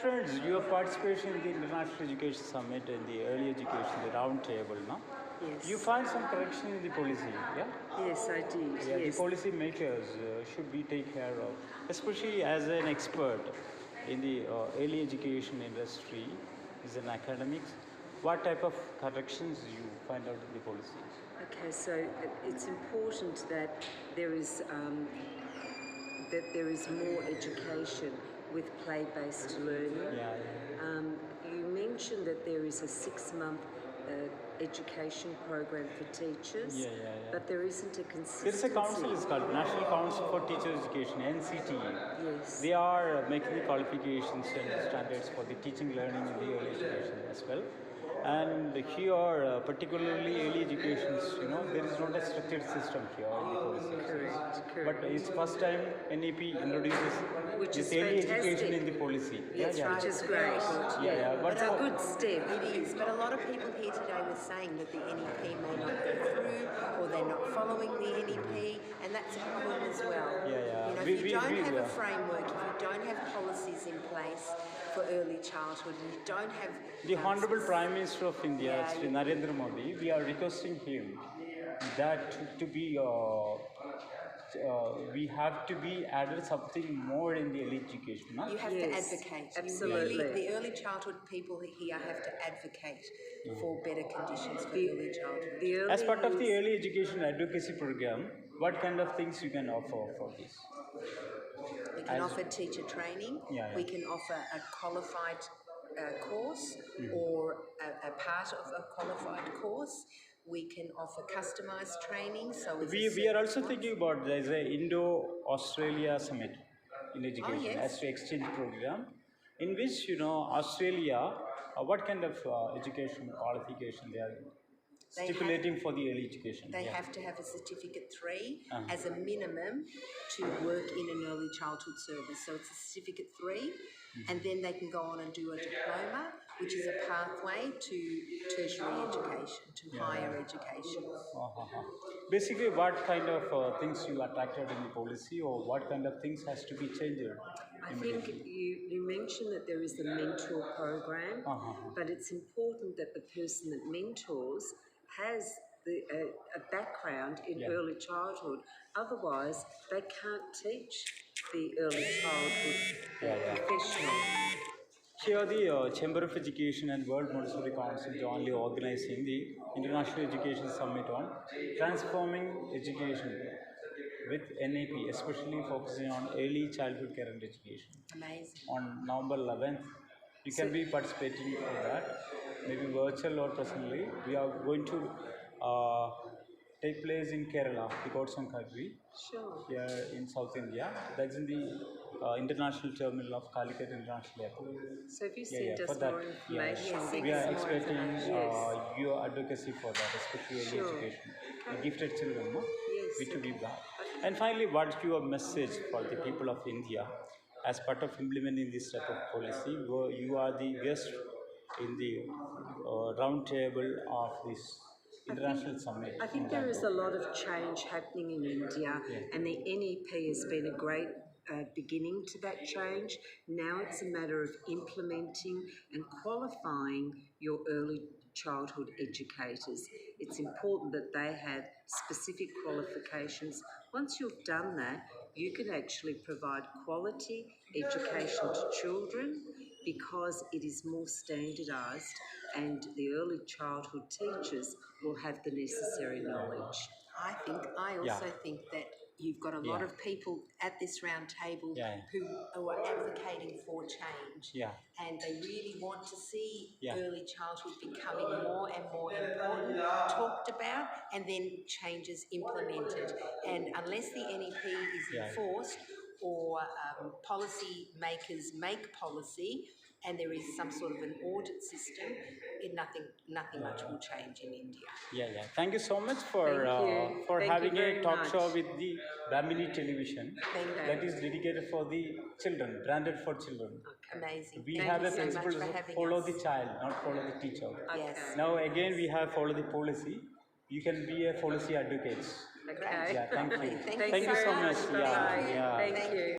friends, your participation in the International Education Summit and the early education, the round table, no? Yes. You find some correction in the policy, yeah? Yes, I did. Yeah, yes. the policy makers should be take care of, especially as an expert in the early education industry, is an academics. What type of corrections you find out in the policy? Okay, so it's important that there is more education with play-based learning. You mentioned that there is a 6-month education program for teachers, but there isn't a consistency. There is a council, it's called National Council for Teacher Education, NCTE. Yes. They are making the qualifications and standards for the teaching learning in the early education as well. And here, particularly early educations, there is not a structured system here in the policy. Correct. But it's first time NEP introduces this early education in the policy. Yes, which is great. But it's a good step. It is, but a lot of people here today were saying that the NEP may not go through, or they're not following the NEP, and that's a problem as well. If you don't have a framework, if you don't have policies in place for early childhood, and you don't have the Honorable Prime Minister of India, Sri Narendra Modi, we are requesting him that to be we have to be added something more in the early education. No? You have to advocate. Absolutely. The early childhood people here have to advocate for better conditions for early childhood. As part of the early education advocacy program, what kind of things you can offer for this? We can offer teacher training. We can offer a qualified course or a part of a qualified course. We can offer customized training. So we are also thinking about there's a Indo-Australia summit in education as to exchange program, in which Australia, what kind of education qualification they are stipulating for the early education? They have to have a Certificate 3 as a minimum to work in an early childhood service. So it's a Certificate 3, and then they can go on and do a diploma, which is a pathway to tertiary education, to higher education. Basically, what kind of things you attracted in the policy, or what kind of things has to be changed? I think you mentioned that there is a mentor program, but it's important that the person that mentors has a background in early childhood. Otherwise, they can't teach the early childhood professional. Here, the Chamber of Education and World Montessori Council jointly organizing the International Education Summit on transforming education with NEP, especially focusing on early childhood care and education. Amazing. On November 11th, you can be participating for that, maybe virtual or personally. We are going to take place in Kerala, the Godson country, here in South India. That's in the international terminal of Calicut International Airport. So if you send us more information, we are expecting your advocacy for that, especially early education. Gifted children, no? We to give that. And finally, what's your message for the people of India as part of implementing this type of policy? You are the guest in the round table of this international summit. I think there is a lot of change happening in India, and the NEP has been a great beginning to that change. Now it's a matter of implementing and qualifying your early childhood educators. It's important that they have specific qualifications. Once you've done that, you can actually provide quality education to children because it is more standardised, and the early childhood teachers will have the necessary knowledge. I also think that you've got a lot of people at this round table who are advocating for change, and they really want to see early childhood becoming more and more important, talked about, and then changes implemented. And unless the NEP is enforced, or policy makers make policy, and there is some sort of an audit system, nothing much will change in India. Thank you so much for having a talk show with the Bambini television that is dedicated for the children, branded for children. Amazing. We have a principle to follow the child, not follow the teacher. Now again we have follow the policy. You can be a policy advocate. Okay. Thank you. Thank you so much. Thank you.